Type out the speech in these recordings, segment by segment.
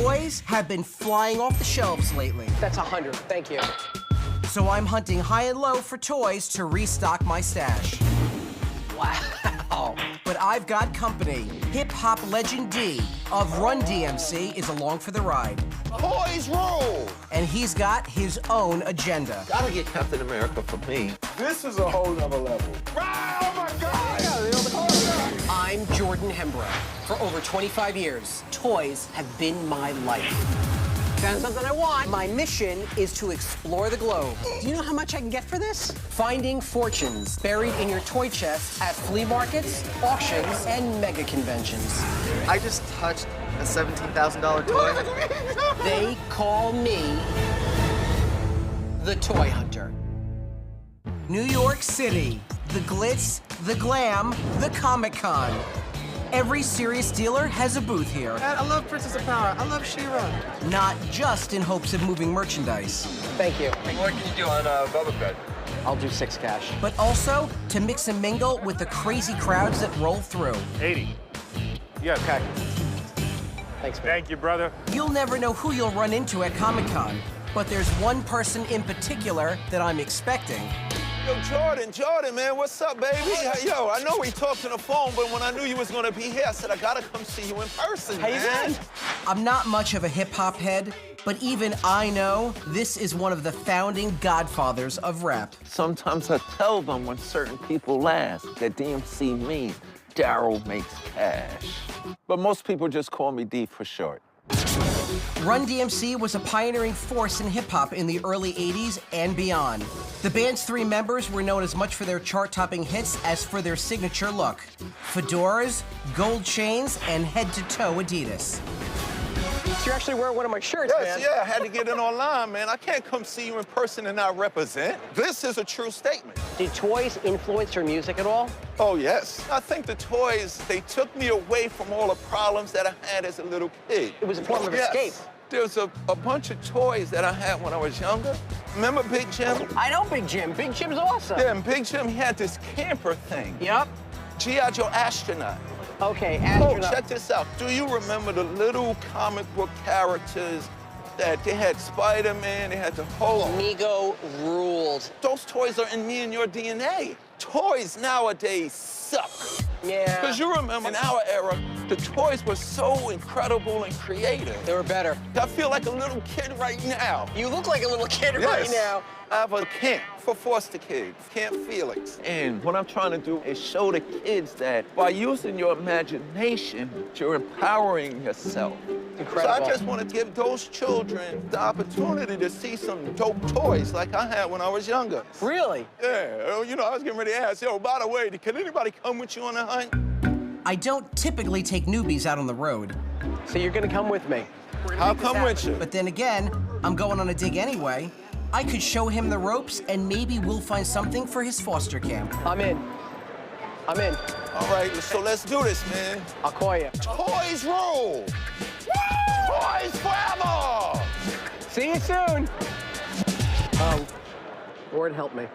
Toys have been flying off the shelves lately. That's 100, thank you. So I'm hunting high and low for toys to restock my stash. Wow. But I've got company. Hip-hop legend D of Run DMC is along for the ride. Toys roll! And he's got his own agenda. Gotta get Captain America for me. This is a whole nother level. Oh my God! I'm Jordan Hembrough. For over 25 years, toys have been my life. Found something I want. My mission is to explore the globe. Do you know how much I can get for this? Finding fortunes buried in your toy chest at flea markets, auctions, and mega conventions. I just touched a $17,000 toy. They call me the Toy Hunter. New York City, the glitz, the glam, the Comic-Con. Every serious dealer has a booth here. I love Princess of Power. I love She-Ra. Not just in hopes of moving merchandise, Thank you. What can you do on Velvet Bed? I'll do 6 cash. but also to mix and mingle with the crazy crowds that roll through. 80. Yes. Okay. Thanks, man. Thank you, brother. You'll never know who you'll run into at Comic-Con, but there's one person in particular that I'm expecting. Yo, Jordan, man, what's up, baby? Yo, I know we talked on the phone, but when I knew you was gonna be here, I said, I gotta come see you in person, How you man. been? I'm not much of a hip-hop head, but even I know this is one of the founding godfathers of rap. Sometimes I tell them when certain people laugh that DMC means Daryl makes cash. But most people just call me D for short. Run DMC was a pioneering force in hip-hop in the early 80s and beyond. The band's 3 members were known as much for their chart-topping hits as for their signature look. Fedoras, gold chains, and head-to-toe Adidas. So you're actually wearing one of my shirts, Yes, man. yeah, I had to get it online, man. I can't come see you in person and not represent. This is a true statement. Did toys influence your music at all? Oh, yes. I think the toys, they took me away from all the problems that I had as a little kid. It was a form of Yes. escape. There's a bunch of toys that I had when I was younger. Remember Big Jim? I know Big Jim. Big Jim's awesome. Yeah, and Big Jim, he had this camper thing. Yep. G.I. Joe Astronaut. Okay, Oh, astronaut. check this out. Do you remember the little comic book characters that they had Spider-Man, they had the Hulk? Mego ruled. Those toys are in me and your DNA. Toys nowadays suck. Yeah. Because you remember in our era, the toys were so incredible and creative. They were better. I feel like a little kid right now. You look like a little kid right Yes. now. I have a camp for foster kids, Camp Felix. And what I'm trying to do is show the kids that by using your imagination, you're empowering yourself. So Incredible. I just want to give those children the opportunity to see some dope toys like I had when I was younger. Really? Yeah, you know, I was getting ready to ask, yo, by the way, can anybody come with you on the hunt? I don't typically take newbies out on the road, So you're gonna come with me. I'll come with you. but then again, I'm going on a dig anyway. I could show him the ropes and maybe we'll find something for his foster camp. I'm in. I'm in. All right, so let's do this, man. I'll call you. Toys roll! Toys forever! See you soon. Lord help me.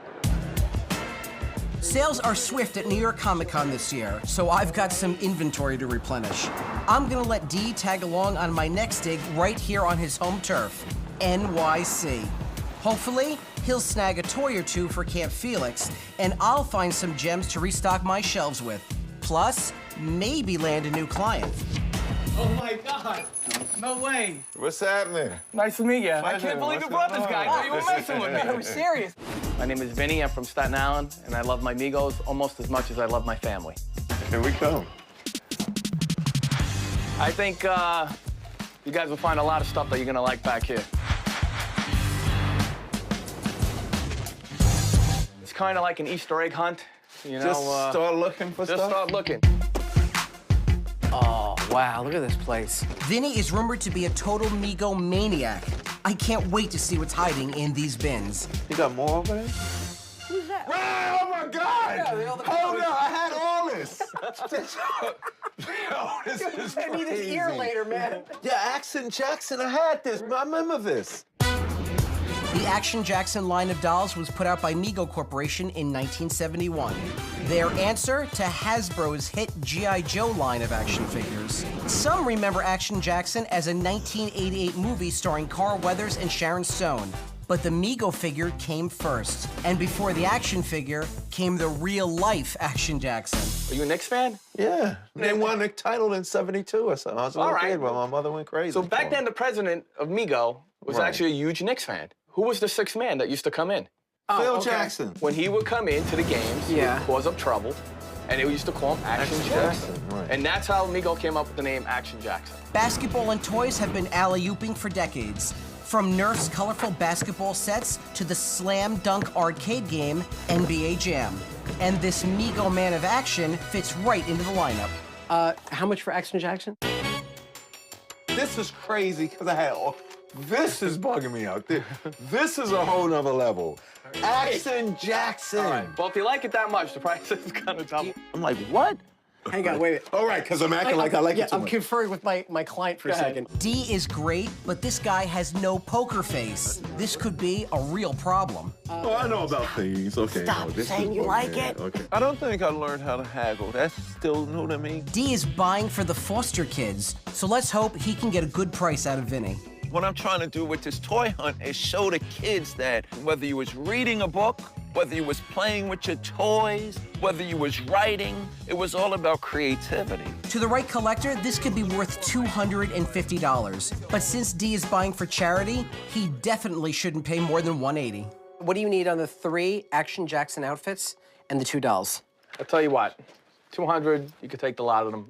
Sales are swift at New York Comic-Con this year, so I've got some inventory to replenish. I'm gonna let D tag along on my next dig right here on his home turf, NYC. Hopefully, he'll snag a toy or two for Camp Felix, and I'll find some gems to restock my shelves with. Plus, maybe land a new client. Oh my God. No way. What's happening? Nice to meet you. I Pleasure. can't believe you What's brought going this guy. on? I thought you were messing with me. I'm serious. My name is Vinny. I'm from Staten Island, and I love my Migos almost as much as I love my family. Here we come. I think you guys will find a lot of stuff that you're gonna like back here. It's kind of like an Easter egg hunt, you know. Just start looking for just stuff? start looking. Oh, wow, look at this place. Vinny is rumored to be a total Migo maniac. I can't wait to see what's hiding in these bins. You got more over there? Who's that? Oh my God! Hold on, I had all this. Yo, this is I need his ear crazy. later, man. Yeah, Action Jackson, I had this. I remember this. The Action Jackson line of dolls was put out by Mego Corporation in 1971. Their answer to Hasbro's hit G.I. Joe line of action figures. Some remember Action Jackson as a 1988 movie starring Carl Weathers and Sharon Stone. But the Mego figure came first. And before the action figure came the real-life Action Jackson. Are you a Knicks fan? Yeah. They won the title in '72 or something. I was a little kid, but my mother went crazy. So back then, the president of Mego was actually a huge Knicks fan. Who was the sixth man that used to come in? Phil Jackson. When he would come into the games, he would cause up trouble, and they used to call him Action Jackson. Right. And that's how Mego came up with the name Action Jackson. Basketball and toys have been alley-ooping for decades. From Nerf's colorful basketball sets to the slam dunk arcade game, NBA Jam. And this Mego man of action fits right into the lineup. How much for Action Jackson? This is crazy because I had all. This is bugging me out. This is a whole nother level. Action Jackson. All right. Well, if you like it that much, the price is kind of tough. I'm like, what? Hang on, wait. All right, because I'm acting like I like it too I'm much. conferring with my client for a second. D is great, but this guy has no poker face. This could be a real problem. Oh, I know about things. Okay. Stop saying you like it. Okay. I don't think I learned how to haggle. That's still new to me. D is buying for the foster kids, so let's hope he can get a good price out of Vinny. What I'm trying to do with this toy hunt is show the kids that whether you was reading a book, whether you was playing with your toys, whether you was writing, it was all about creativity. To the right collector, this could be worth $250. But since D is buying for charity, he definitely shouldn't pay more than $180. What do you need on the 3 Action Jackson outfits and the 2 dolls? I'll tell you what, 200, you could take the lot of them.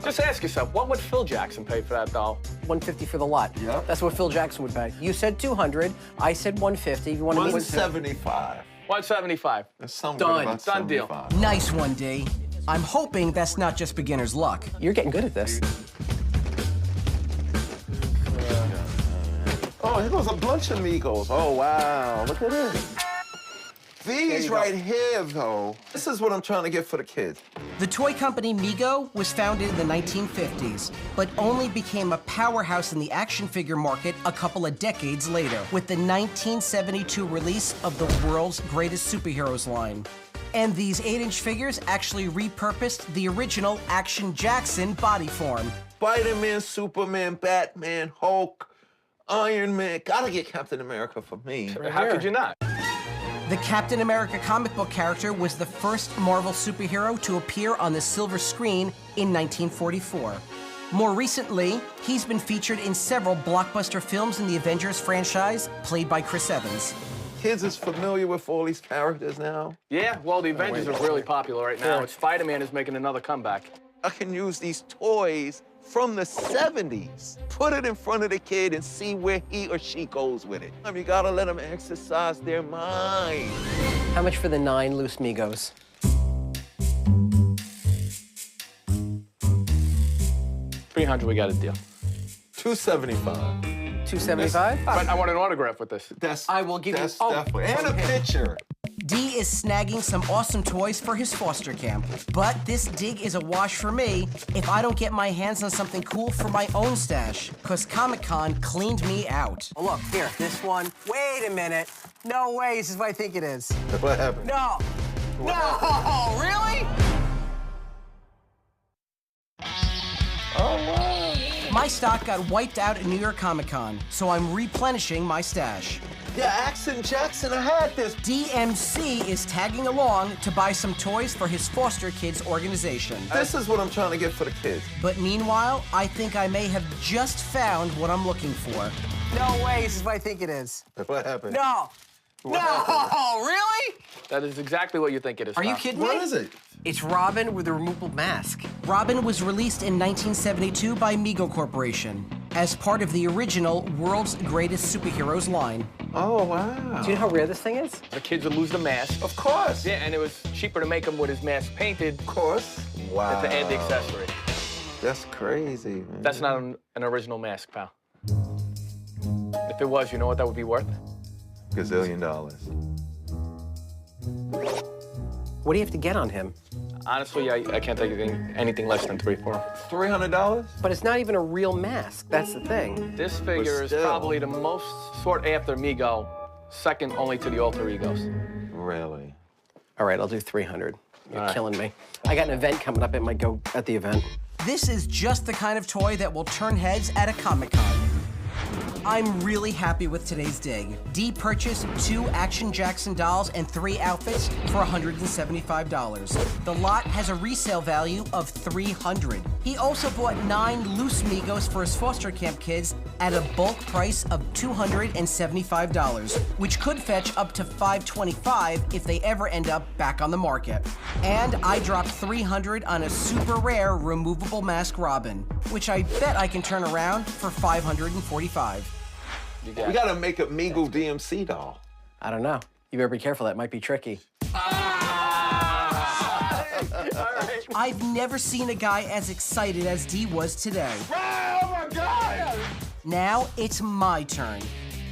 Just ask yourself, what would Phil Jackson pay for that doll? $150 for the lot. Yep. That's what Phil Jackson would pay. You said 200. I said 150. You want to meet? 175. 175. There's some Done. good about Done deal. 75. Nice one, D. I'm hoping that's not just beginner's luck. You're getting good at this. Oh, here goes a bunch of Migos. Oh, wow. Look at this. These right here, though, this is what I'm trying to get for the kids. The toy company Mego was founded in the 1950s, but only became a powerhouse in the action figure market a couple of decades later, with the 1972 release of the world's greatest superheroes line. And these 8-inch figures actually repurposed the original Action Jackson body form. Spider-Man, Superman, Batman, Hulk, Iron Man. Gotta get Captain America for me. How could you not? The Captain America comic book character was the first Marvel superhero to appear on the silver screen in 1944. More recently, he's been featured in several blockbuster films in the Avengers franchise, played by Chris Evans. Kids is familiar with all these characters now. Yeah, well, the Avengers are really popular right now. Spider-Man is making another comeback. I can use these toys from the 70s, put it in front of the kid and see where he or she goes with it. You gotta let them exercise their mind. How much for the 9 loose Migos? $300, we got a deal. $275. $275? But I want an autograph with this. That's, I will give you- that's oh, definitely. And a okay. picture. D is snagging some awesome toys for his foster camp. But this dig is a wash for me if I don't get my hands on something cool for my own stash, because Comic-Con cleaned me out. Oh, look, here, this one. Wait a minute. No way, this is what I think it is. What happened? No. No, really? Oh, wow. My stock got wiped out at New York Comic-Con, so I'm replenishing my stash. Yeah, Action Jackson, I had this. DMC is tagging along to buy some toys for his foster kids organization. This is what I'm trying to get for the kids. But meanwhile, I think I may have just found what I'm looking for. No way, this is what I think it is. What happened? No. No, really? That is exactly what you think it is. Are you Tom. kidding me? What is it? It's Robin with a removable mask. Robin was released in 1972 by Mego Corporation as part of the original World's Greatest Superheroes line. Oh, wow. Do you know how rare this thing is? The kids would lose the mask. Of course. Yeah, and it was cheaper to make him with his mask painted Of course. Wow. than to add the accessory. That's crazy, man. That's not an original mask, pal. If it was, you know what that would be worth? $gazillion. What do you have to get on him? Honestly, I can't take anything less than 3 for him. $300? But it's not even a real mask. That's the thing. This figure is still. probably the most sought after Mego, second only to the alter egos. Really? All right, I'll do 300. You're killing me. I got an event coming up. It might go at the event. This is just the kind of toy that will turn heads at a Comic-Con. I'm really happy with today's dig. Dee purchased 2 Action Jackson dolls and 3 outfits for $175. The lot has a resale value of $300. He also bought 9 loose Migos for his foster camp kids at a bulk price of $275, which could fetch up to $525 if they ever end up back on the market. And I dropped $300 on a super rare removable mask Robin, which I bet I can turn around for $545. We gotta make a Meagle DMC doll. I don't know. You better be careful. That might be tricky. I've never seen a guy as excited as Dee was today. Oh my God! Now it's my turn.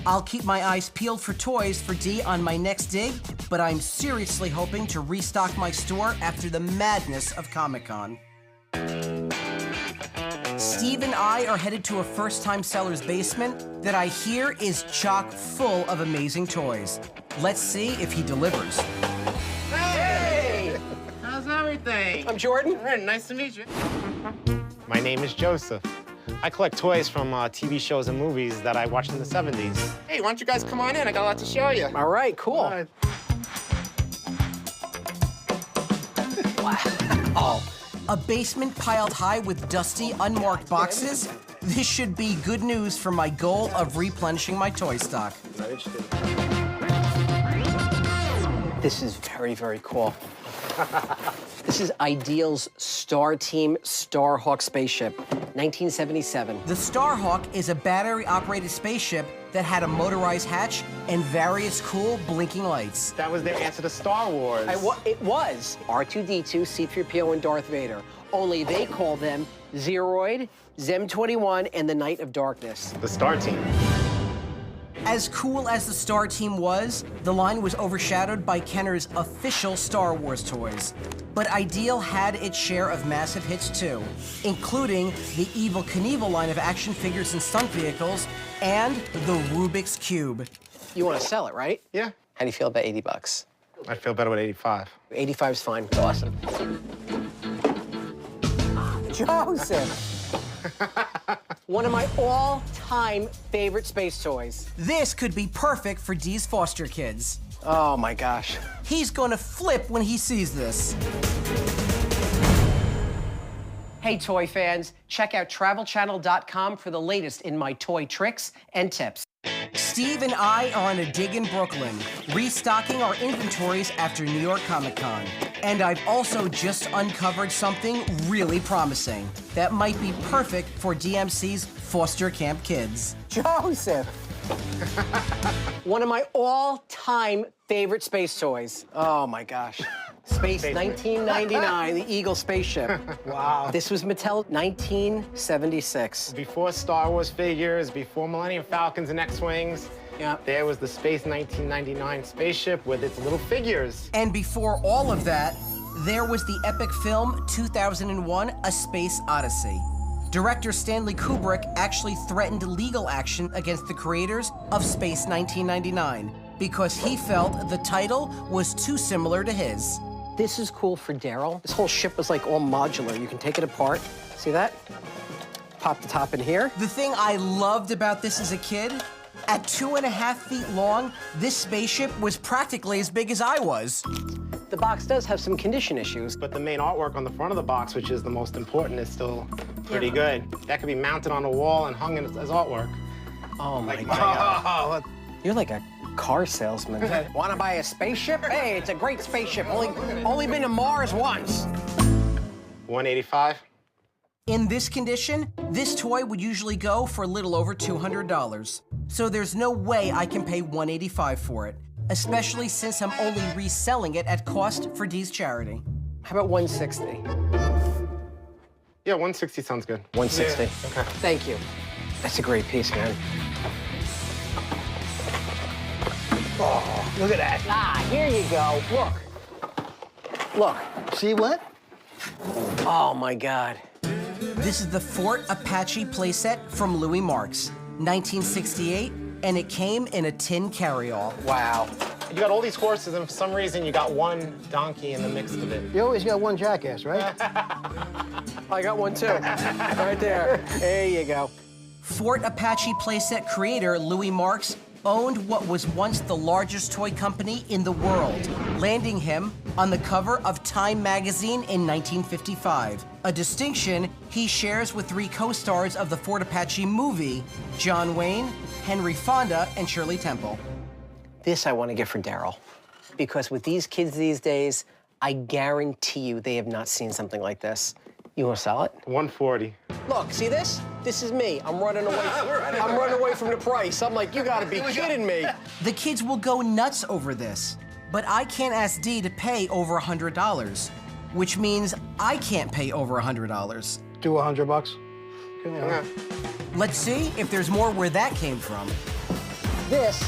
I'll keep my eyes peeled for toys for Dee on my next dig, but I'm seriously hoping to restock my store after the madness of Comic-Con. Steve and I are headed to a first-time seller's basement that I hear is chock full of amazing toys. Let's see if he delivers. Hey! How's everything? I'm Jordan. All right, nice to meet you. My name is Joseph. I collect toys from TV shows and movies that I watched in the 70s. Hey, why don't you guys come on in? I got a lot to show you. All right, cool. All right. Wow. A basement piled high with dusty, unmarked boxes? This should be good news for my goal of replenishing my toy stock. This is very, very cool. This is Ideal's Star Team Starhawk spaceship, 1977. The Starhawk is a battery-operated spaceship that had a motorized hatch and various cool blinking lights. That was their answer to Star Wars. It was R2-D2, C-3PO, and Darth Vader. Only they call them Zeroid, Zem-21, and the Knight of Darkness. The Star Team. As cool as the Star Team was, the line was overshadowed by Kenner's official Star Wars toys. But Ideal had its share of massive hits too, including the Evel Knievel line of action figures and stunt vehicles, and the Rubik's Cube. You want to sell it, right? Yeah. How do you feel about 80 bucks? I'd feel better with 85. 85's fine. Awesome. Joseph! One of my all-time favorite space toys. This could be perfect for Dee's foster kids. Oh, my gosh. He's gonna flip when he sees this. Hey, toy fans, check out travelchannel.com for the latest in my toy tricks and tips. Steve and I are on a dig in Brooklyn, restocking our inventories after New York Comic-Con. And I've also just uncovered something really promising that might be perfect for DMC's foster camp kids. Joseph! One of my all-time favorite space toys. Oh, my gosh. Space 1999, the Eagle spaceship. Wow. This was Mattel 1976. Before Star Wars figures, before Millennium Falcons and X-Wings, Yeah. there was the Space 1999 spaceship with its little figures. And before all of that, there was the epic film 2001: A Space Odyssey. Director Stanley Kubrick actually threatened legal action against the creators of Space 1999 because he felt the title was too similar to his. This is cool for Daryl. This whole ship was like all modular. You can take it apart. See that? Pop the top in here. The thing I loved about this as a kid, at 2.5 feet long, this spaceship was practically as big as I was. The box does have some condition issues. But the main artwork on the front of the box, which is the most important, is still pretty good. That could be mounted on a wall and hung as artwork. Oh my God. You're like a car salesman. Want to buy a spaceship? Hey, it's a great spaceship. Only been to Mars once. 185. In this condition, this toy would usually go for a little over $200. So there's no way I can pay $185 for it, especially since I'm only reselling it at cost for Dee's charity. How about 160? Yeah, 160 sounds good. 160. Yeah. Okay. Thank you. That's a great piece, man. Oh, look at that. Ah, here you go. Look. Look. See what? Oh, my God. This is the Fort Apache playset from Louis Marks, 1968, and it came in a tin carryall. Wow. You got all these horses, and for some reason, you got one donkey in the mix of it. You always got one jackass, right? I got one too. Right there. There you go. Fort Apache playset creator Louis Marks owned what was once the largest toy company in the world, landing him on the cover of Time magazine in 1955, a distinction he shares with 3 co-stars of the Fort Apache movie, John Wayne, Henry Fonda, and Shirley Temple. This I want to get for Daryl, because with these kids these days, I guarantee you they have not seen something like this. You want to sell it? 140. Look, see this? This is me. I'm running away. I'm running away from the price. I'm like, you gotta be kidding me. The kids will go nuts over this, but I can't ask Dee to pay over $100, which means I can't pay over $100. Do $100. Let's see if there's more where that came from. This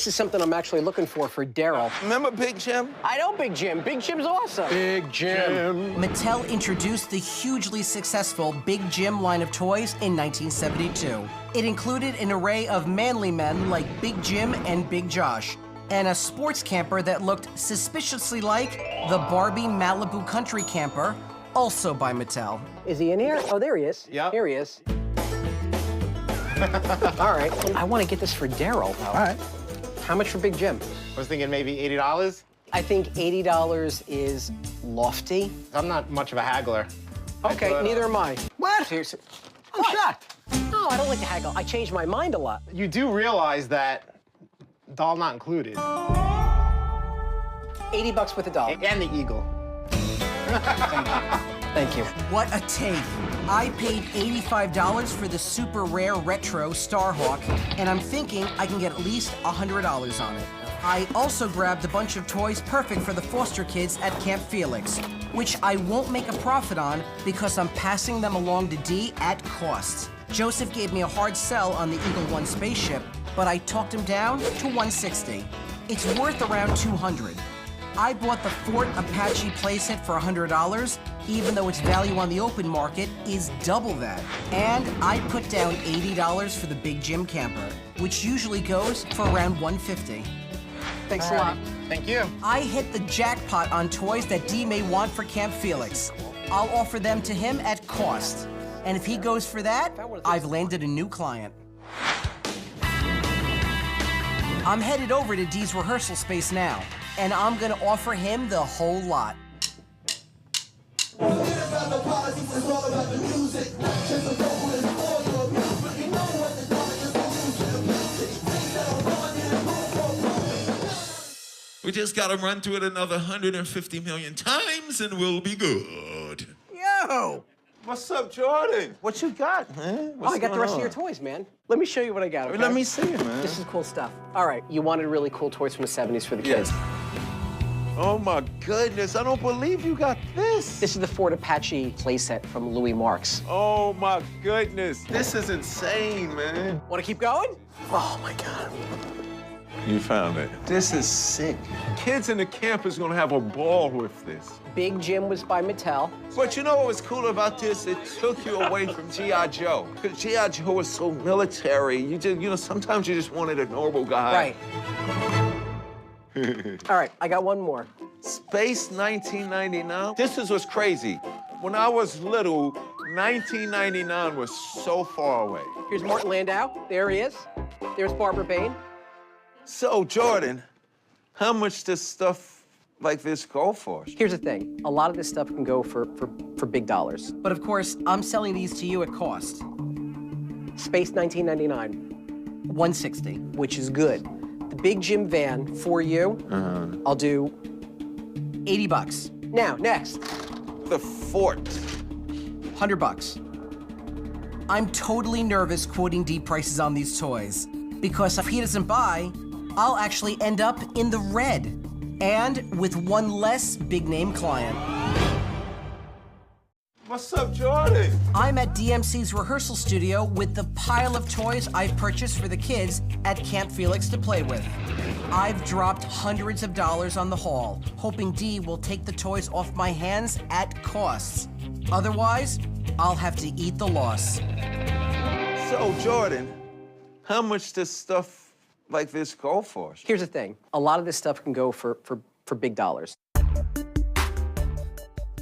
is something I'm actually looking for Daryl. Remember Big Jim? I know Big Jim. Big Jim's awesome. Big Jim. Mattel introduced the hugely successful Big Jim line of toys in 1972. It included an array of manly men like Big Jim and Big Josh, and a sports camper that looked suspiciously like the Barbie Malibu Country Camper, also by Mattel. Is he in here? Oh, there he is. Yep. Here he is. All right. I want to get this for Daryl, though. All right. How much for Big Jim? I was thinking maybe $80. I think $80 is lofty. I'm not much of a haggler. Okay, neither am I. What? Seriously. I'm shocked. No, I don't like to haggle. I change my mind a lot. You do realize that doll not included. $80 with a doll. And the eagle. Thank you. What a take. I paid $85 for the super rare retro Starhawk, and I'm thinking I can get at least $100 on it. I also grabbed a bunch of toys perfect for the foster kids at Camp Felix, which I won't make a profit on because I'm passing them along to Dee at cost. Joseph gave me a hard sell on the Eagle One spaceship, but I talked him down to $160. It's worth around $200. I bought the Fort Apache playset for $100, even though its value on the open market is double that. And I put down $80 for the Big Jim camper, which usually goes for around $150. Thanks a lot. Thank you. I hit the jackpot on toys that Dee may want for Camp Felix. I'll offer them to him at cost. And if he goes for that, I've landed a new client. I'm headed over to Dee's rehearsal space now, and I'm gonna offer him the whole lot. We just gotta run through it another 150 million times and we'll be good. Yo! What's up, Jordan? What you got, man? Oh, I got the rest of your toys, man. Let me show you what I got, okay? Let me see it, man. This is cool stuff. All right, you wanted really cool toys from the 70s for the kids. Oh, my goodness. I don't believe you got this. This is the Fort Apache playset from Louis Marks. Oh, my goodness. This is insane, man. Want to keep going? Oh, my God. You found it. This is sick. Kids in the camp is gonna have a ball with this. Big Jim was by Mattel. But you know what was cool about this? It took you away from G.I. Joe. Because G.I. Joe was so military. You just, you know, sometimes you just wanted a normal guy. Right. All right, I got one more. Space 1999. This is what's crazy. When I was little, 1999 was so far away. Here's Martin Landau. There he is. There's Barbara Bain. So, Jordan, how much does stuff like this go for? Here's the thing. A lot of this stuff can go for big dollars. But of course, I'm selling these to you at cost. Space 1999. $160. Which is good. The Big Jim van for you, I'll do $80. Now, next. The fort. $100. I'm totally nervous quoting Dee prices on these toys, because if he doesn't buy, I'll actually end up in the red, and with one less big-name client. What's up, Jordan? I'm at DMC's rehearsal studio with the pile of toys I've purchased for the kids at Camp Felix to play with. I've dropped hundreds of dollars on the haul, hoping Dee will take the toys off my hands at cost. Otherwise, I'll have to eat the loss. So, Jordan, how much does stuff like this go for? Here's the thing. A lot of this stuff can go for big dollars.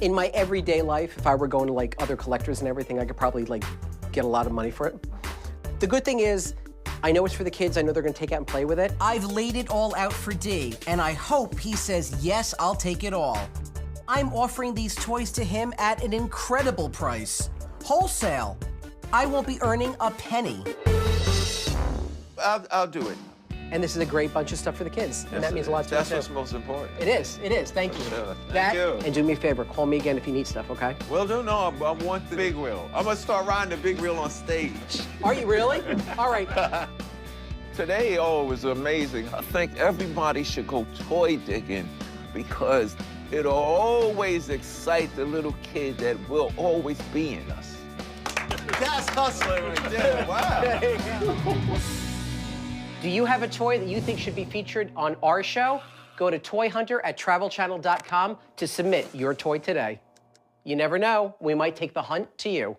In my everyday life, if I were going to like other collectors and everything, I could probably like get a lot of money for it. The good thing is, I know it's for the kids. I know they're gonna take it out and play with it. I've laid it all out for D, and I hope he says, yes, I'll take it all. I'm offering these toys to him at an incredible price. Wholesale. I won't be earning a penny. I'll do it. And this is a great bunch of stuff for the kids. And that means a lot to me, That's too. what's most important. It is, thank you. Sure. That, Thank you. and do me a favor, call me again if you need stuff, okay? Well, no, I want the big wheel. I'm gonna start riding the big wheel on stage. Are you really? All right. Today, it was amazing. I think everybody should go toy digging because it'll always excite the little kid that will always be in us. That's hustling right there, wow. Do you have a toy that you think should be featured on our show? Go to toyhunter@travelchannel.com to submit your toy today. You never know, we might take the hunt to you.